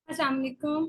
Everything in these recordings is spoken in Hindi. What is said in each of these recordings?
अस्सलाम वालेकुम।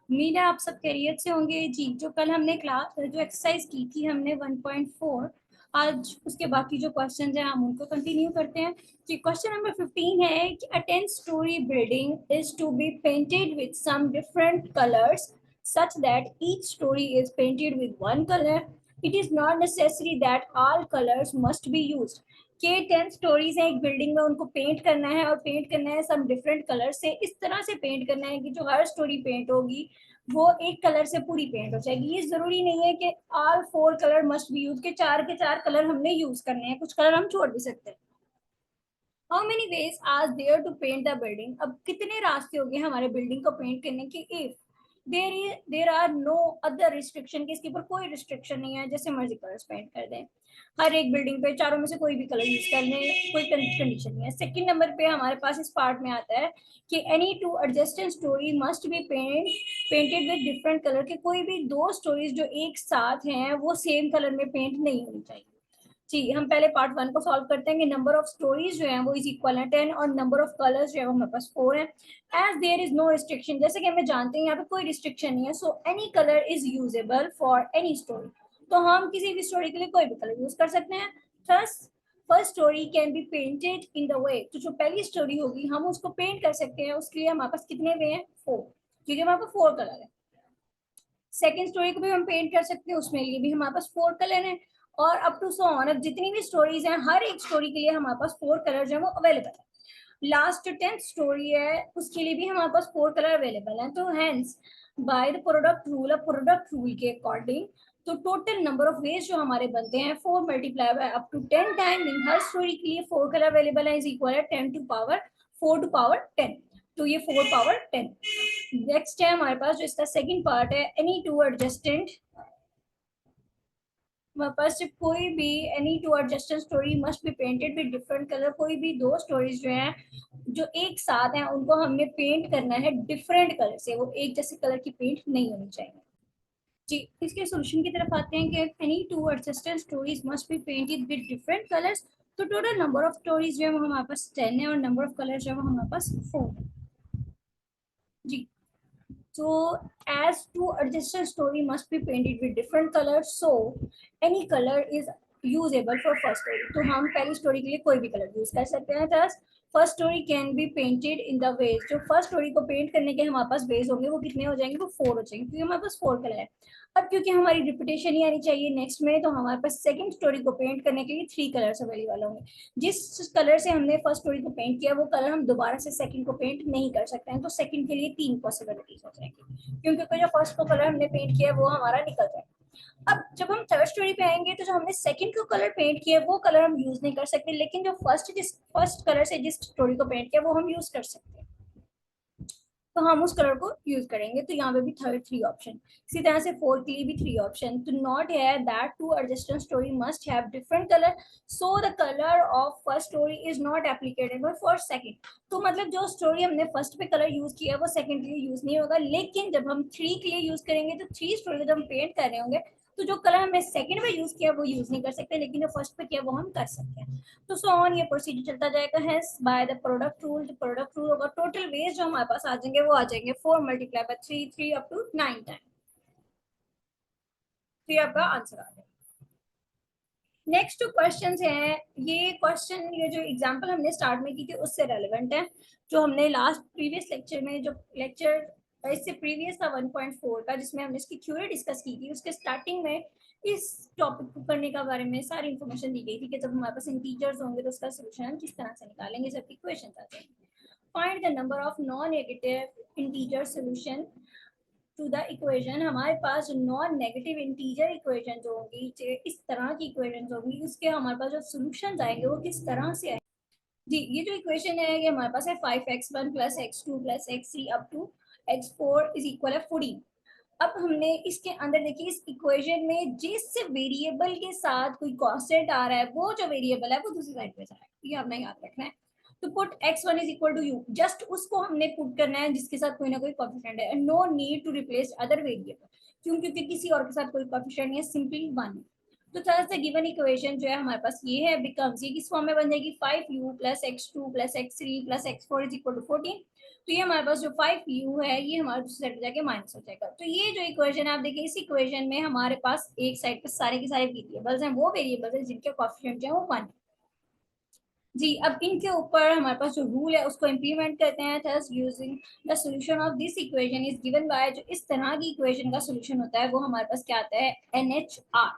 उम्मीद है आप सब खैरियत से होंगे जी। जो कल हमने जो एक्सरसाइज की थी हमने 1.4, आज उसके बाकी जो क्वेश्चन हैं हम उनको कंटिन्यू करते हैं जी। क्वेश्चन नंबर 15 है कि a 10 story building is to be painted with some different colours such that each story is painted with one color. It is not necessary that all colors must be used. के 10 स्टोरीज हैं एक बिल्डिंग में, उनको पेंट करना है और पेंट करना है सब डिफरेंट कलर से। इस तरह से पेंट करना है कि जो हर स्टोरी पेंट होगी वो एक कलर से पूरी पेंट हो जाएगी। ये जरूरी नहीं है कि all 4 colour must be use, के चार कलर हमने यूज करने हैं, कुछ कलर हम छोड़ भी सकते हैं। How many ways are there to paint the building? अब कितने रास्ते हो गए हमारे बिल्डिंग को पेंट करने के? If there are no other restriction, कि इसके ऊपर कोई रिस्ट्रिक्शन नहीं है, जैसे मर्जी कलर्स पेंट कर दें। हर एक बिल्डिंग पे चारों में से कोई भी कलर यूज करने कोई कंडीशन नहीं है। सेकंड नंबर पे हमारे पास इस पार्ट में आता है कि any two adjacent story must be painted with different colour, के कोई भी दो स्टोरीज जो एक साथ हैं वो सेम कलर में पेंट नहीं होनी चाहिए जी। हम पहले पार्ट 1 को सॉल्व करते हैं कि नंबर ऑफ स्टोरीज जो है वो इज इक्वल है 10 और नंबर ऑफ कलर्स जो है वो हमारे पास 4 है। As there is no restriction, जैसे कि हमें जानते हैं यहाँ पे कोई रिस्ट्रिक्शन नहीं है, so any colour is usable for any story. तो हम किसी भी स्टोरी के लिए कोई भी कलर यूज कर सकते हैं। Thus first story can be painted in the way, तो जो पहली स्टोरी होगी हम उसको पेंट कर सकते हैं। उसके लिए हमारे पास कितने वे हैं? 4, क्योंकि हमारे पास 4 कलर है। सेकेंड स्टोरी को भी हम पेंट कर सकते हैं, उसमें लिए भी हमारे पास 4 कलर हैं। और अप टू सो ऑन, अब जितनी भी स्टोरीज हैं हर एक स्टोरी के लिए हमारे पास 4 कलर जो है वो अवेलेबल है। लास्ट 10th स्टोरी है उसके लिए भी हमारे पास 4 कलर अवेलेबल हैं। तो hence by the product rule, अब प्रोडक्ट रूल के अकॉर्डिंग तो टोटल नंबर ऑफ वेज जो हमारे बनते हैं 4 multiply by up to 10 time, इन हर स्टोरी के लिए 4 कलर अवेलेबल है, इज इक्वल है 10 टू पावर 4 टू पावर 10। तो ये 4 पावर 10। नेक्स्ट है हमारे पास जो इसका सेकंड पार्ट है, एनी टू एडजस्टेंट। हमारे पास जब कोई भी any two adjacent story must be painted with different colour, कोई भी दो स्टोरीज जो हैं जो एक साथ हैं उनको हमने पेंट करना है डिफरेंट कलर से, वो एक जैसे कलर की पेंट नहीं होनी चाहिए जी। इसके सोल्यूशन की तरफ आते हैं कि any two adjacent stories must be painted with different colours. तो टोटल नंबर ऑफ स्टोरीज जो है वो हमारे पास 10 है और नंबर ऑफ कलर जो है वो हमारे पास 4 है जी। So as two adjacent story must be painted with different colors, so any color is usable for first story. तो हम पहली स्टोरी के लिए कोई भी कलर यूज कर सकते हैं। Thus first story can be painted in the ways, जो फर्स्ट स्टोरी को पेंट करने के हमारे पास वेज होंगे वो कितने हो जाएंगे? वो 4 हो जाएंगे, क्योंकि हमारे पास 4 कलर है। अब क्योंकि हमारी रिपीटेशन ही आनी चाहिए नेक्स्ट में, तो हमारे पास सेकंड स्टोरी को पेंट करने के लिए 3 कलर्स अवेलेबल होंगे। जिस कलर से हमने फर्स्ट स्टोरी को पेंट किया वो कलर हम दोबारा से सेकंड को पेंट नहीं कर सकते हैं, तो सेकंड के लिए 3 पॉसिबिलिटीज हो जाएंगी, क्योंकि जो फर्स्ट को कलर हमने पेंट किया वो हमारा निकल जाए। अब जब हम थर्ड स्टोरी पे आएंगे तो जो हमने सेकंड को कलर पेंट किया वो कलर हम यूज नहीं कर सकते, लेकिन जो फर्स्ट कलर से जिस स्टोरी को पेंट किया वो हम यूज कर सकते हैं, तो हम उस कलर को यूज करेंगे। तो यहाँ पे भी थर्ड 3 ऑप्शन। इसी तरह से 4 के लिए भी 3 ऑप्शन। तो नॉट है that two adjacent story must have different colour, so the colour of first story is not applicable for second. तो मतलब जो स्टोरी हमने फर्स्ट पे कलर यूज किया वो सेकंड के लिए यूज नहीं होगा, लेकिन जब हम 3 के लिए यूज करेंगे तो 3 स्टोरी जब हम पेंट कर रहे होंगे तो जो कलर हमने सेकंड में यूज किया वो यूज नहीं कर सकते, लेकिन जो फर्स्ट पे किया वो हम कर सकते हैं। तो सो ऑन ये प्रोसीजर चलता जाएगा। Hence by the product rule, जो प्रोडक्ट रूल होगा टोटल वेज जो हमारे पास आ जाएंगे वो आ जाएंगे 4 multiply by 3, 3 up to 9 time. तो ये आपका आंसर आ जाएगा। नेक्स्ट जो क्वेश्चन है, ये जो एग्जांपल हमने स्टार्ट में की थी उससे रेलेवेंट है। जो हमने लास्ट प्रीवियस लेक्चर में, जो लेक्चर इससे प्रीवियस था 1.4 का, जिसमें हमने इसकी थ्योरी डिस्कस की थी, उसके स्टार्टिंग में इस टॉपिक को करने का बारे में सारी इंफॉर्मेशन दी गई थी कि जब हमारे पास इंटीजर्स होंगे तो उसका सोल्यूशन हम किस तरह से निकालेंगे जब इक्वेशन आ जाएंगे। Find the number of non negative integer solution to the equation. हमारे पास नॉन नेगेटिव इंटीजर इक्वेशन जो होंगी, इस तरह की इक्वेशन होंगी, उसके हमारे पास जो सोल्यूशन आएंगे वो किस तरह से आएंगे जी। ये जो इक्वेशन है ये हमारे पास है 5x1 plus x2 plus x3 up to x4 is equal है 14। अब हमने इसके अंदर देखिए इस इक्वेशन में जिस वेरिएबल के साथ कोई कांस्टेंट आ रहा है वो जो वेरिएबल है वो दूसरी साइड पे जा रहा है, ये आपने याद रखना है। तो put x1 is equal to U, just उसको हमने पुट करना है जिसके साथ कोई ना कोई कोएफिशिएंट है। No need to replace other variable, क्यों? क्योंकि किसी और के साथ कोई कोएफिशिएंट नहीं है, सिंपली 1। तो थर्ड से गिवन इक्वेशन जो है हमारे पास ये है, बिकम्स ये किस फॉर्म में बन जाएगी 5u plus x2 plus x3 plus x4 is equal to 14। तो ये हमारे पास जो 5u है ये हमारे साइड जाके माइनस हो जाएगा। तो ये जो इक्वेशन आप देखिए, इस इक्वेशन में हमारे पास एक साइड पे सारे के सारे वेरिएबल्स हैं, वो वेरिएबल्स हैं जिनके कोएफिशिएंट है वो 1 जी। अब इनके ऊपर हमारे पास जो रूल है उसको इम्प्लीमेंट करते हैं। Thus using the solution of this equation is given by, जो इस तरह की इक्वेशन का सॉल्यूशन होता है वो हमारे पास क्या आता है, NHR।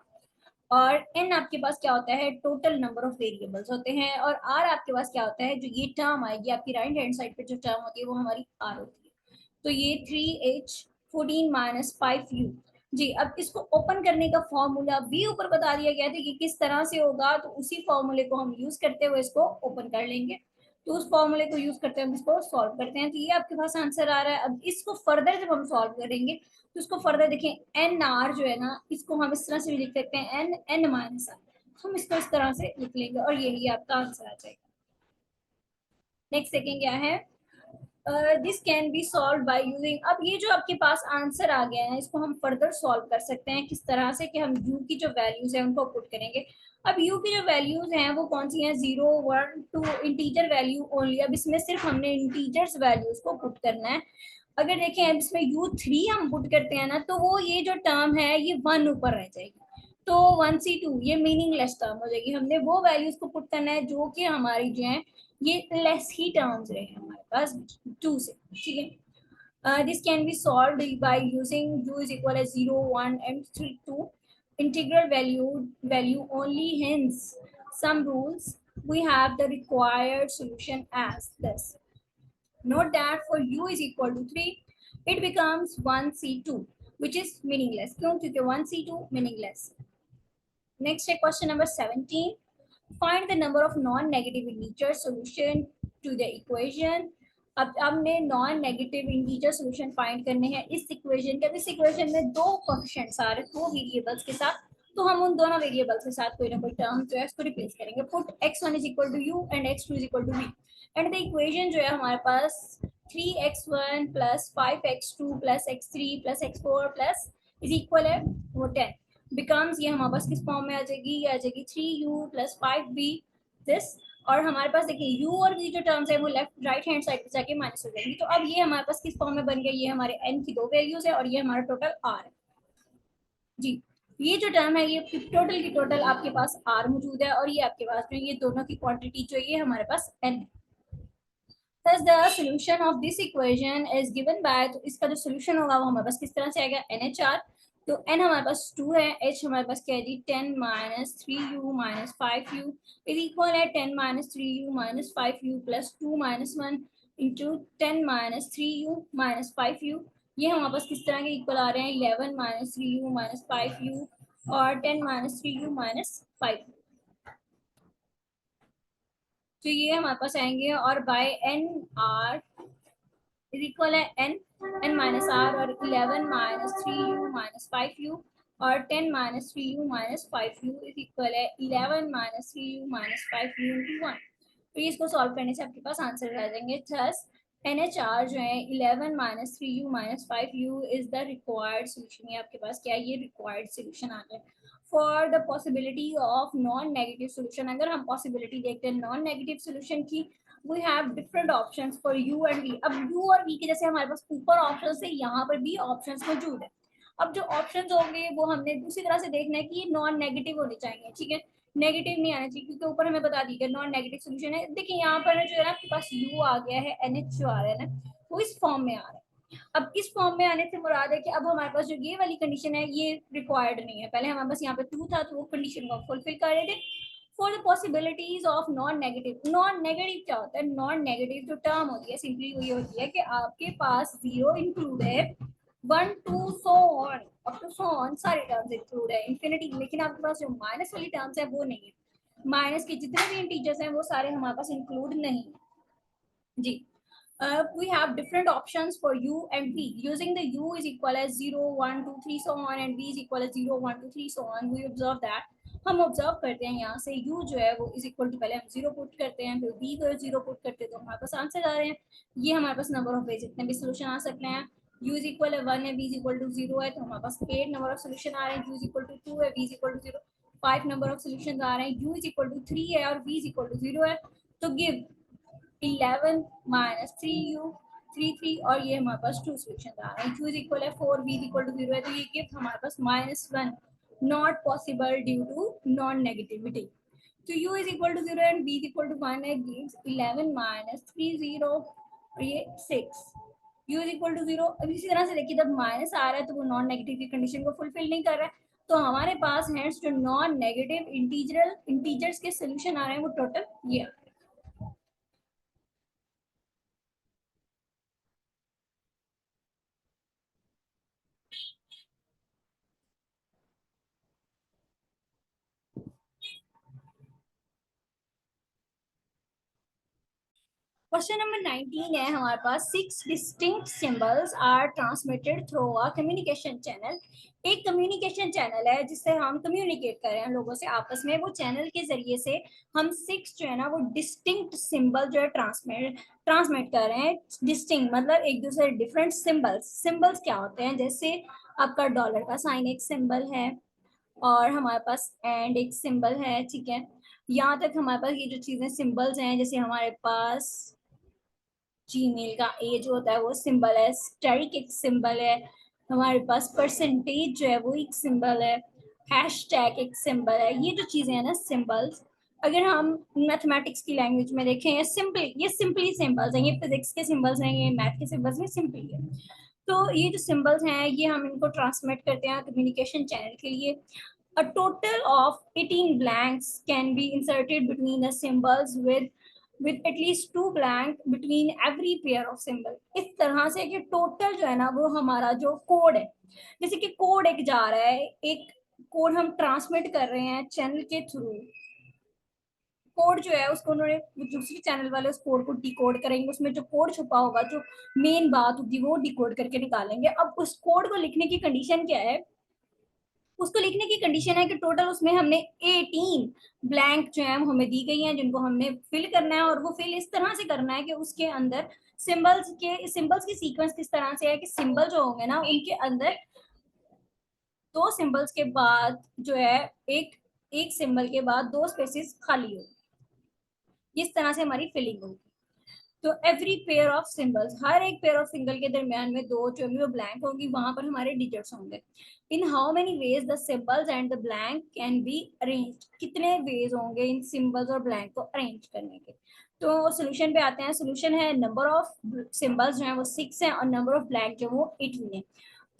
और n आपके पास क्या होता है, टोटल नंबर ऑफ वेरिएबल्स होते हैं, और r आपके पास क्या होता है, जो ये टर्म आएगी आपकी राइट हैंड साइड पे जो टर्म होती है वो हमारी r होती है। तो ये 3h14 माइनस 5u जी। अब इसको ओपन करने का फॉर्मूला भी ऊपर बता दिया गया था कि किस तरह से होगा, तो उसी फॉर्मूले को हम यूज करते हुए इसको ओपन कर लेंगे। तो उस फॉर्मूले को यूज करते हुए हम इसको सॉल्व करते हैं। तो ये आपके पास आंसर आ रहा है। अब इसको फर्दर जब हम सॉल्व करेंगे तो इसको फर्दर देखें, एन आर जो है ना, इसको हम इस तरह से भी लिख सकते हैं एन एन माइनस आर, हम इसको इस तरह से लिख लेंगे और यही आपका आंसर आ जाएगा। नेक्स्ट सेकेंड क्या है, this can be solve by using. अब ये जो आपके पास आंसर आ गया है इसको हम फर्दर सॉल्व कर सकते हैं किस तरह से, कि हम u की जो वैल्यूज है उनको पुट करेंगे। अब u की जो वैल्यूज हैं वो कौन सी हैं, 0 1 2 इंटीजर वैल्यू ओनली। अब इसमें सिर्फ हमने इंटीजर्स वैल्यूज को पुट करना है। अगर देखें अब इसमें u3 हम पुट करते हैं ना, तो वो ये जो टर्म है ये 1 ऊपर रह जाएगी, तो 1c2 ये मीनिंगलेस टर्म हो जाएगी। हमने वो वैल्यूज को पुट करना है जो कि हमारी जो है ये लेस ही टर्म्स रहे हमारे पास 2 से, ठीक है। This can be solved by using u is equal as 0 1 and 3 2 integral value only. Hence some rules, we have the required solution as this. Note that for u is equal to 3, it becomes 1c2, which is meaningless. क्यों? क्योंकि 1c2 meaningless. Next है question number 17. Find the number of non-negative integer solution to the equation. अब हमने non negative integer solution find करने हैं इस इक्वेशन के। इस इक्वेशन में दो कोएफिशिएंट्स आ रहे हैं, दो वेरिएबल्स के साथ, तो हम उन दोनों वेरिएबल्स के साथ कोई ना कोई टर्म जो है इसको रिप्लेस करेंगे। Put x1 is equal to u and x2 is equal to v, and the equation जो है हमारे पास 3x1 plus 5x2 plus x3 plus x4 plus is equal है वो 10 बिकम्स, ये हमारे पास किस फॉर्म में आ जाएगी, ये आ जाएगी 3u प्लस 5v दिस। और हमारे पास देखिए u और v जो टर्म्स है वो लेफ्ट राइट हैंड साइड पे जाके माइनस हो जाएंगी। तो अब ये हमारे पास किस फॉर्म में बन गया, ये हमारे n की दो वैल्यूज है और ये हमारा टोटल r है जी। ये जो टर्म है ये टोटल की टोटल आपके पास r मौजूद है, और ये आपके पास जो ये दोनों की क्वांटिटी जो ये हमारे पास n है। Thus the solution of this equation is given by, तो इसका जो सोल्यूशन होगा वो हमारे पास किस तरह से आएगा, NHR। तो n हमारे पास 2 है, h हमारे पास क्या है जी 10 minus 3u minus 5u is equal है 10 minus 3u minus 5u plus 2 minus 1 into 10 minus 3u minus 5u। ये हमारे पास किस तरह के इक्वल आ रहे हैं, 11 माइनस 3u माइनस 5u और 10 माइनस 3u माइनस 5u। तो ये हमारे पास आएंगे, और by N R is equal है एन माइनस आर, और 11 माइनस 3u माइनस 5u और 10 minus 3u minus 5u is equal है 11 minus 3u minus 5u into 1। तो इसको सॉल्व करने से आपके पास आंसर आ जाएंगे। थस NHR जो है 11 minus 3u minus 5u is the required solution. ये आपके पास क्या है, ये रिक्वायर्ड सोल्यूशन आ गया। For the possibility of non negative solution, अगर हम पॉसिबिलिटी देखते हैं नॉन नेगेटिव सोल्यूशन की, we have different options for u and v। अब u और v के जैसे हमारे पास ऊपर ऑप्शंस है, यहाँ पर भी ऑप्शंस मौजूद है। अब जो ऑप्शंस होंगे वो हमने दूसरी तरह से देखना है कि ये नॉन नेगेटिव होने चाहिए, ठीक है, नेगेटिव नहीं आना चाहिए, क्योंकि ऊपर हमें बता दी नॉन नेगेटिव सोल्यूशन है। देखिए यहाँ पर जो है ना आपके पास u आ गया है, NH जो आ रहा है ना वो इस फॉर्म में आ रहा है। अब इस फॉर्म में आने से मुराद है कि अब हमारे पास जो ये वाली कंडीशन है ये रिक्वायर्ड नहीं है। पहले हमारे पास यहाँ पे 2 था तो वो कंडीशन को फुलफिल कर रहे थे। For the possibilities of non negative, non negative क्या होता है, नॉन नेगेटिव जो टर्म होती है सिंपली वही होती है कि आपके पास 0 इंक्लूड है, 1 2 so on up to so on सारे टर्म्स इंक्लूड है इंफिनिटी, लेकिन आपके पास जो माइनस वाली टर्म्स है वो नहीं है। माइनस के जितने भी इंटीजर्स हैं वो सारे हमारे पास इंक्लूड नहीं है जी। We have different options for u and v. Using the u is equal as 0 1 2 3 so on and v is equal as 0 1 2 3 so on, we observe that, हम ऑब्जर्व करते हैं यहाँ से u जो है वो इज इक्वल टू, पहले हम 0 पुट करते हैं, फिर v को 0 पुट करते हैं, तो हमारे पास आंसर आ रहे हैं। ये हमारे पास नंबर ऑफ वेज इतने भी सोल्यूशन आ सकते हैं। u इज इक्वल है 1 है, v इज इक्वल टू 0 है, तो हमारे पास 8 नंबर ऑफ सोल्यूशन आ रहे हैं। u इज इक्वल टू 2 है, v is equal to 0, 5 number of solution आ रहे हैं। u इज इक्वल टू 3 है और v इज इक्वल टू 0 है। तो गिव 11 minus 3u, 3 3 और ये हमारे पास 2 सोल्यूशन आ रहे हैं। q इज इक्वल है 4, v इज इक्वल टू 0 है, तो ये गिफ्ट हमारे पास -1 not possible due to non negativity. तो u is equal to 0 and v is equal to 1 है, गिव्स 11 माइनस 3 0 और ये 6। u is equal to 0। अब इसी तरह से देखिए जब माइनस आ रहा है तो वो नॉन नेगेटिव की कंडीशन को फुलफिल नहीं कर रहा है, तो हमारे पास हेंस जो नॉन नेगेटिव इंटीजर्स के सोल्यूशन आ रहे हैं वो टोटल ये। क्वेश्चन नंबर 19 है हमारे पास, 6 distinct symbols are transmitted through a communication channel. एक कम्युनिकेशन चैनल है जिससे हम कम्युनिकेट कर रहे हैं लोगों से आपस में, वो चैनल के जरिए से हम 6 जो है ना वो डिस्टिंक्ट सिंबल जो है ट्रांसमिट कर रहे हैं। डिस्टिंक्ट मतलब एक दूसरे डिफरेंट सिंबल्स। सिंबल्स क्या होते हैं, जैसे आपका डॉलर का साइन एक सिंबल है और हमारे पास एंड एक सिंबल है, ठीक है। यहाँ तक हमारे पास ये जो चीजें सिंबल्स हैं, जैसे हमारे पास जीमेल का ए जो होता है वो सिंबल है, स्टैटिक एक सिंबल है, हमारे पास परसेंटेज जो है वो एक सिंबल है, हैशटैग एक सिंबल है। ये जो चीजें हैं ना सिंबल्स, अगर हम मैथमेटिक्स की लैंग्वेज में देखें ये सिंपली सिंबल्स हैं, ये फिजिक्स के सिंबल्स हैं, ये मैथ के सिंबल्स हैं, सिंपली है। तो ये जो सिंबल्स हैं ये हम इनको ट्रांसमिट करते हैं कम्युनिकेशन चैनल के लिए। A total of 18 blanks can be inserted between the symbols with at least 2 blank between every pair of symbol। इस तरह से कि टोटल जो है ना वो हमारा जो कोड है, जैसे कि कोड एक जा रहा है, एक कोड हम ट्रांसमिट कर रहे हैं चैनल के थ्रू। कोड जो है उसको उन्होंने दूसरी चैनल वाले उस कोड को डिकोड करेंगे, उसमें जो कोड छुपा होगा, जो मेन बात होगी वो डिकोड करके निकालेंगे। अब उस कोड को लिखने की कंडीशन क्या है, उसको लिखने की कंडीशन है कि टोटल उसमें हमने 18 ब्लैंक जो है हमें दी गई हैं जिनको हमने फिल करना है, और वो फिल इस तरह से करना है कि उसके अंदर सिंबल्स की सीक्वेंस किस तरह से है कि सिंबल जो होंगे ना उनके अंदर दो सिंबल्स के बाद जो है एक एक सिंबल के बाद दो स्पेसेस खाली हो, इस तरह से हमारी फिलिंग होगी। तो एवरी पेयर ऑफ सिंबल्स, हर एक पेयर ऑफ सिंबल के दरमियान में दो जो होंगी वो ब्लैंक होगी, वहां पर हमारे डिजिट्स होंगे। In how many veg the symbols and the blank can be arranged, कितने वेज होंगे इन सिंबल्स और ब्लैंक को अरेंज करने के। तो सोल्यूशन पे आते हैं। सोल्यूशन है नंबर ऑफ सिंबल्स जो है वो 6 है और नंबर ऑफ ब्लैंक जो वो 18 है।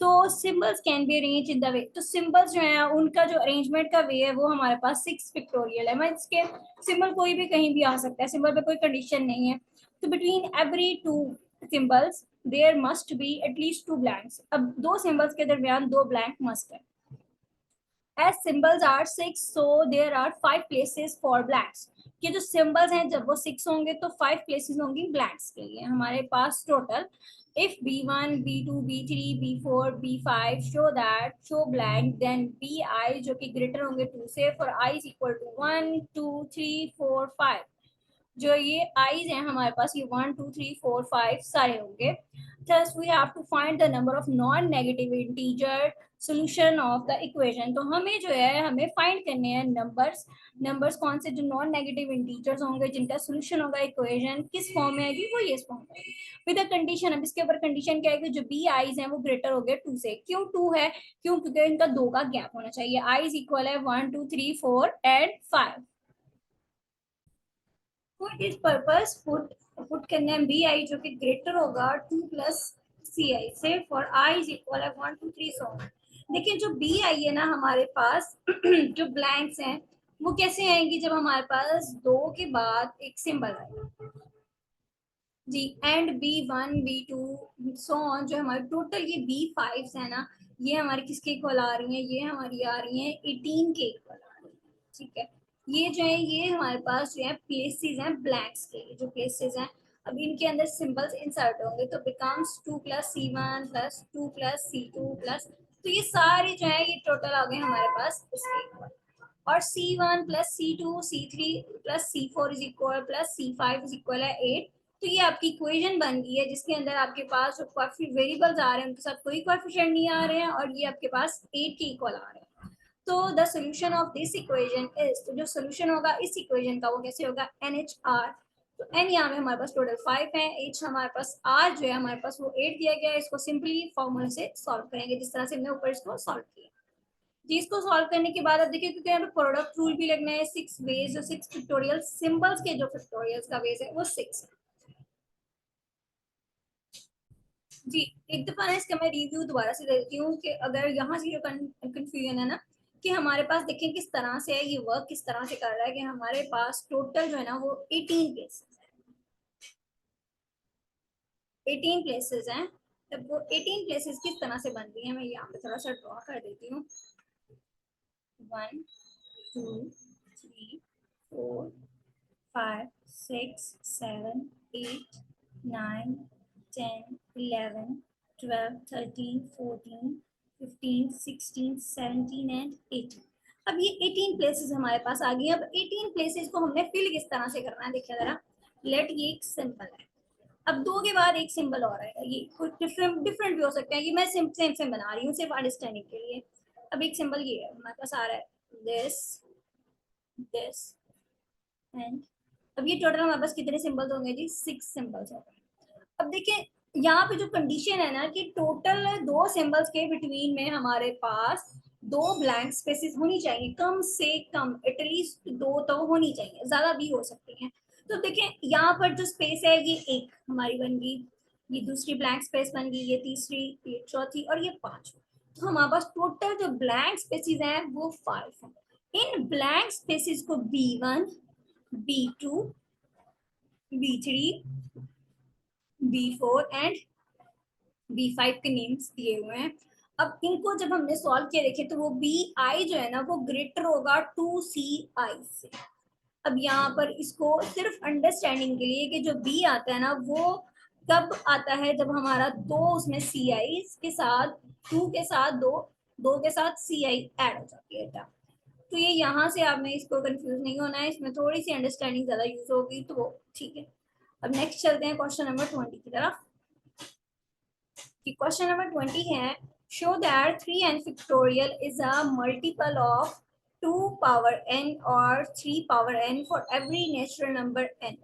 तो symbols can be arrange in the way, तो सिंबल्स जो है उनका जो अरेंजमेंट का वे है वो हमारे पास 6 पिक्टोरियल है। मैं इसके सिंबल कोई भी कहीं भी आ सकता है, सिंबल पे कोई कंडीशन नहीं है। तो between every two symbols there must be at least two blanks। अब दो सिंबल्स के दरमियान दो ब्लैंक मस्ट है। as symbols are 6 so there are 5 places for blanks। ये जो सिंबल्स हैं जब वो 6 होंगे तो 5 प्लेसेस होंगी ब्लैंक्स के लिए हमारे पास total. if b1 b2 b3 b4 b5 show blank then bi जो कि ग्रेटर होंगे 2 से for I is equal to 1 2 3 4 5। जो ये आईज हैं हमारे पास ये 1 2 3 4 5 सारे होंगे। Thus we have to find the number of non negative integer solution of the equation. तो हमें जो है हमें फाइंड करने हैं नंबर्स कौन से जो नॉन नेगेटिव इंटीजर्स होंगे जिनका सोल्यूशन होगा इक्वेशन किस फॉर्म में आएगी, वो ये फॉर्म में आएगी विद अ कंडीशन। अब इसके ऊपर कंडीशन क्या है कि जो बी आईज हैं वो ग्रेटर हो गए 2 से। क्यों 2 है, क्यों, क्योंकि इनका 2 का गैप होना चाहिए। आई इज इक्वल है 1 2 3 4 and 5। For this purpose put करने हैं बी आई जो कि ग्रेटर होगा 2 प्लस सी आई से फॉर आई इज इक्वल है 1 2 3 सो। देखिए जो बी आई है ना हमारे पास जो ब्लैंक्स हैं वो कैसे आएंगी, जब हमारे पास दो के बाद एक सिंबल आएगा G, and B one B two so on. जो हमारे टोटल ये बी फाइव है ना, ये हमारी किसके इक्वल आ रही है, ये हमारी आ रही है 18 के इक्वल आ रही है, ठीक है। ये जो है ये हमारे पास जो है प्लेसेस हैं ब्लैंक्स के, जो प्लेसेस हैं अब इनके अंदर सिंबल्स इंसर्ट होंगे तो बिकम्स 2 प्लस सी वन प्लस 2 प्लस सी टू प्लस, तो ये सारे जो है ये टोटल आ गए हमारे पास इसके इक्वल। और C1 plus C2 C3 plus C4 is equal plus C5 is equal है 8। तो ये आपकी इक्वेशन बन गई है जिसके अंदर आपके पास जो वेरिएबल्स आ रहे हैं उनके साथ कोई कोएफिशिएंट नहीं आ रहे हैं और ये आपके पास 8 के इक्वल आ रहे हैं। तो the solution of this equation is, तो जो सोल्यूशन होगा इस इक्वेशन का वो कैसे होगा NHR तो n यहाँ पे हमारे पास टोटल 5 है, h हमारे पास r जो है हमारे पास वो 8 दिया गया है। इसको सिंपली फॉर्मूला से सॉल्व करेंगे जिस तरह से हमने ऊपर इसको सॉल्व किया। जी, इसको सॉल्व करने के बाद अब देखिए क्योंकि यहाँ पे प्रोडक्ट रूल भी लगना है, 6 वेज जो 6 फैक्टोरियल सिंबल्स के जो फैक्टोरियल्स का वेज है वो 6 है। जी, एक दफा ना इसका मैं रिव्यू दोबारा से देती हूँ कि अगर यहाँ से जो कंफ्यूजन है ना कि हमारे पास देखें किस तरह से है ये वर्क, किस तरह से कर रहा है कि हमारे पास टोटल जो है ना वो 18 प्लेसेस है, 18 प्लेसेस हैं। तब वो 18 प्लेसेस किस तरह से बन रही है मैं यहाँ पे थोड़ा सा ड्रॉ कर देती हूँ। 1 2 3 4 5 6 7 8 9 10 11 12 13 14 15 16 17 एंड 18। अब ये 18 प्लेसेस हमारे पास आ गई। अब 18 प्लेसेस को हमने फिल किस तरह से करना है देखिए जरा। लेट ये एक सिंपल है। अब दो के बाद एक सिंबल और आएगा, ये कुछ डिफरेंट डिफरेंट भी हो सकते हैं। ये मैं सेम सेम बना रही हूँ सिर्फ अंडरस्टैंडिंग के लिए। अब एक सिंबल ये है हमारे पास आ रहा है, दिस दिस एंड अब ये टोटल हमारे पास कितने सिंबल्स होंगे जी? 6 सिंबल्स होंगे। अब देखिए यहाँ पे जो कंडीशन है ना कि टोटल दो सिंबल्स के बिटवीन में हमारे पास दो ब्लैंक स्पेसेस होनी चाहिए, कम से कम एटलीस्ट दो तो होनी चाहिए, ज्यादा भी हो सकती हैं। तो देखें यहाँ पर जो स्पेस है ये एक हमारी बन गई, ये दूसरी ब्लैंक स्पेस बन गई, ये तीसरी, ये चौथी और ये पांचवी। तो हमारे पास टोटल जो ब्लैंक स्पेसेस हैं वो 5 हैं। इन ब्लैंक स्पेसेस को B1 B2 B3 B4 and B5 के नेम्स दिए हुए हैं। अब इनको जब हमने सॉल्व किया देखे तो वो BI जो है ना वो ग्रेटर होगा 2CI से। अब यहाँ पर इसको सिर्फ अंडरस्टैंडिंग के लिए कि जो B आता है ना वो कब आता है जब हमारा दो उसमें CI के साथ, 2 के साथ दो, 2 के साथ CI ऐड हो जाती है। तो ये यहाँ से आपने इसको कंफ्यूज नहीं होना है, इसमें थोड़ी सी अंडरस्टैंडिंग ज्यादा यूज होगी तो ठीक है। अब नेक्स्ट चलते हैं क्वेश्चन नंबर 20 की तरफ। क्वेश्चन नंबर 20 है, show that 3n factorial is a multiple of 2 power n और 3 power n for every natural number n।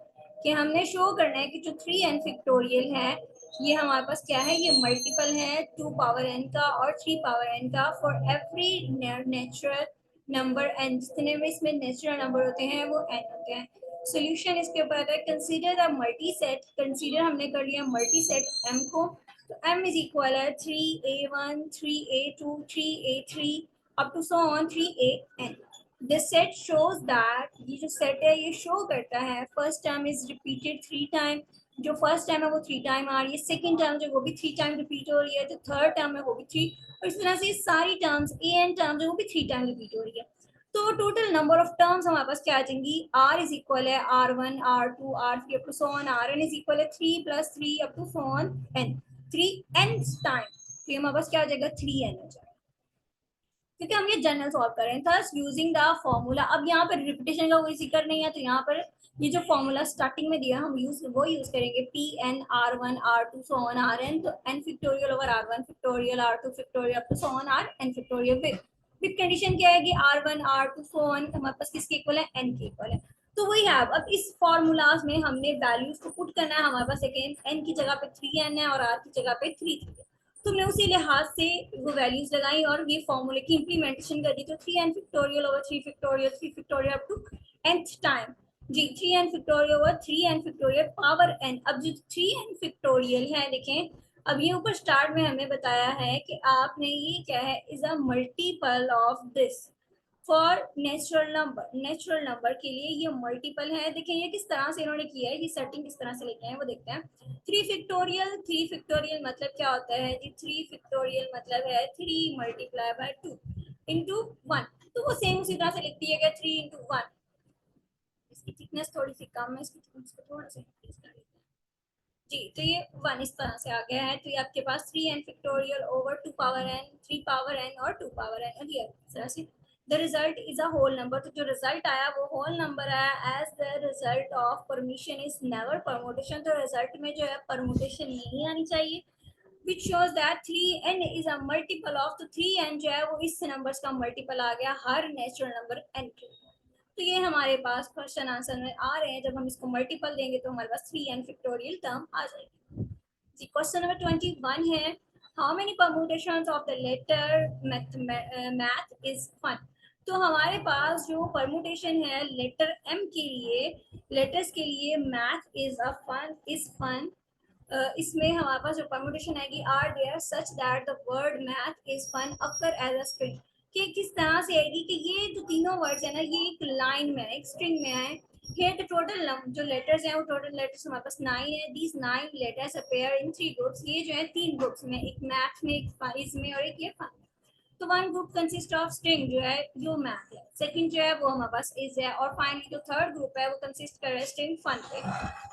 कि हमने शो करना है कि जो 3n factorial है ये हमारे पास क्या है, ये मल्टीपल है 2 पावर n का और 3 पावर n का for every natural number n। जितने में इसमें नेचुरल नंबर होते हैं वो n होते हैं। सोल्यूशन इसके ऊपर आता है, consider the multi set. Consider हमने कर लिया मल्टी सेट m को, तो m is equal है 3a1 3a2 3a3 up to so on 3an। this set shows that ये जो सेट है ये शो करता है first term is repeated 3 time. जो फर्स्ट टाइम है वो 3 टाइम आ रही है, सेकंड टर्म जो वो भी 3 टाइम रिपीट हो रही है, जो थर्ड टर्म है वो भी 3, और इस तरह से सारी टर्म्स an टर्म जो वो भी 3 टाइम रिपीट हो रही है। तो टोटल नंबर ऑफ टर्म्स हमारे पास क्या आ जाएंगी, r इज इक्वल है r1 r2 r3 up to so on rn is equal है 3 + 3 up to so on n, 3n time. तो हमारे पास क्या हो जाएगा, 3n हो जाएगा क्योंकि हम ये जनरल सॉल्व कर रहे हैं। Thus using the formula. अब यहाँ पर रिपीटेशन का कोई जिक्र नहीं है तो यहाँ पर ये जो फॉर्मूला स्टार्टिंग में दिया हम वो यूज करेंगे, P N r1 r2 so on rn। तो n factorial over r1 factorial r2 factorial up to so on rn factorial with condition क्या है कि r1 r2 सो ऑन हमारे पास किसके इक्वल है, n के इक्वल है। तो वही है। अब इस फॉर्मूलाज में हमने वैल्यूज को पुट करना है। हमारे पास एक n की जगह पे 3n है और r की जगह पे 3 है। तुमने उसी लिहाज से वो वैल्यूज लगाई और ये फॉर्मूले की इंप्लीमेंटेशन कर दी। तो 3n factorial over 3 factorial 3 factorial up to nth time जी, 3n factorial over 3n factorial power n। अब जो 3n फैक्टोरियल है देखें, अब ये ऊपर स्टार्ट में हमें बताया है कि आपने ये क्या है, is a multiple of this for natural number के लिए ये मल्टीपल है। देखिए ये किस तरह से इन्होंने किया है, ये सेटिंग किस तरह से लेके आए वो देखते हैं। 3 फैक्टोरियल मतलब क्या होता है जी, 3 फैक्टोरियल मतलब है 3 मल्टीप्लाई बाय 2 इंटू 1। तो वो सेम उसी तरह से लिख दिया गया 3 इंटू 1। इसकी थिकनेस थोड़ी सी कम है, इसकी थिकनेस को थोड़ा सा इंक्रीज कर लेते हैं जी। तो ये 1 इस तरह से आ गया है। तो ये आपके पास 3n factorial over 2 power n 3 power n और 2 पावर n और ये इस तरह से the result is a whole number. तो जो रिजल्ट आया वो होल नंबर आया as the result of permutation is never permutation. तो रिजल्ट में जो है परम्यूटेशन नहीं आनी चाहिए, which shows that 3n is a multiple of। तो 3n जो है वो इस नंबर्स का मल्टीपल आ गया हर नेचुरल नंबर n के। तो तो ये हमारे पास क्वेश्चन आंसर में आ रहे हैं। जब हम इसको मल्टीपल देंगे तो हमारे पास 3n फैक्टोरियल टर्म आ जाएगी। जी क्वेश्चन नंबर 21 है, how many permutations of the letter math is fun. तो हमारे पास जो परम्यूटेशन है लेटर m के लिए, लेटर्स के लिए मैथ इज फन, इसमें हमारे पास जो परम्यूटेशन आएगी, are there such that the word math is fun occur as a string, कि किस तरह से आएगी कि ये जो तीनों वर्ड्स है ना ये एक लाइन में एक स्ट्रिंग में आए। Here the total जो लेटर्स हैं वो टोटल लेटर्स हमारे पास 9 है। These 9 letters appear in 3 groups, ये जो है 3 ग्रुप्स में, एक मैथ में, एक इसमें और एक ये फन। तो one group consist of string जो है जो मैथ है, सेकंड जो है वो हमारे पास इज है, और फाइनली जो थर्ड ग्रुप है वो कंसिस्ट कर रहा है स्ट्रिंग फन पे।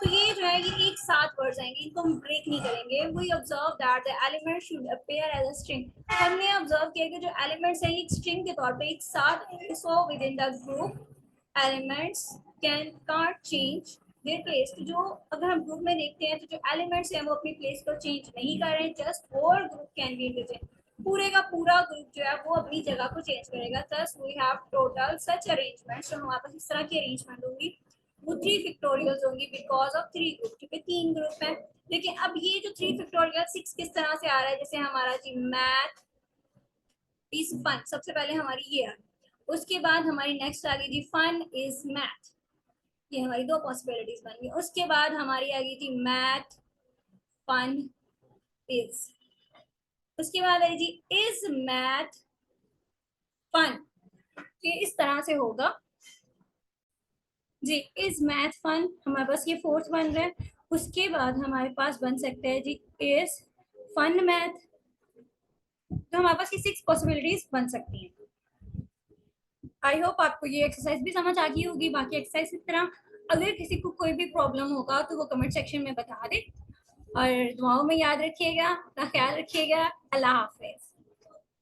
तो ये जो है ये एक साथ वर्ड्स आएंगे, इनको हम ब्रेक नहीं करेंगे। We observe that the element should appear as a string, हमने ऑब्जर्व किया कि जो एलिमेंट्स हैं एक स्ट्रिंग के तौर पे एक साथ आएंगे। So with in the group elements can't change their place। तो जो अगर हम ग्रुप में देखते हैं तो जो एलिमेंट्स हैं वो अपनी प्लेस को चेंज नहीं कर रहे हैं, जस्ट और ग्रुप कैन बी इंटरचेंज, पूरे का पूरा ग्रुप जो है वो अपनी जगह को चेंज करेगा। Thus we have total such arrangements, तो हमारे पास इस तरह की अरेंजमेंट होगी, वो 3 फैक्टोरियल्स होंगी बिकॉज ऑफ 3 ग्रुप, क्योंकि 3 ग्रुप है। लेकिन अब ये जो 3 फैक्टोरियल 6 किस तरह से आ रहा है, जैसे हमारा जी मैथ इज फन, सबसे पहले हमारी ये आ गई, उसके बाद हमारी नेक्स्ट आ गई जी फन इज मैथ, ये हमारी 2 पॉसिबिलिटीज बन गई। उसके बाद हमारी आ गई थी मैथ फन इज, उसके बाद आई जी इज मैथ फन, ये इस तरह से होगा जी। इज मैथ फन हमारे पास ये फोर्थ बन रहा है। उसके बाद हमारे पास बन सकता है जी इज फन मैथ, तो हमारे पास ये 6 पॉसिबिलिटीज बन सकती हैं। आई होप आपको ये एक्सरसाइज भी समझ आ गई होगी। बाकी एक्सरसाइज की तरह अगर किसी को कोई भी प्रॉब्लम होगा तो वो कमेंट सेक्शन में बता दे, और दुआओं में याद रखिएगा, अपना ख्याल रखिएगा। अल्लाह हाफिज।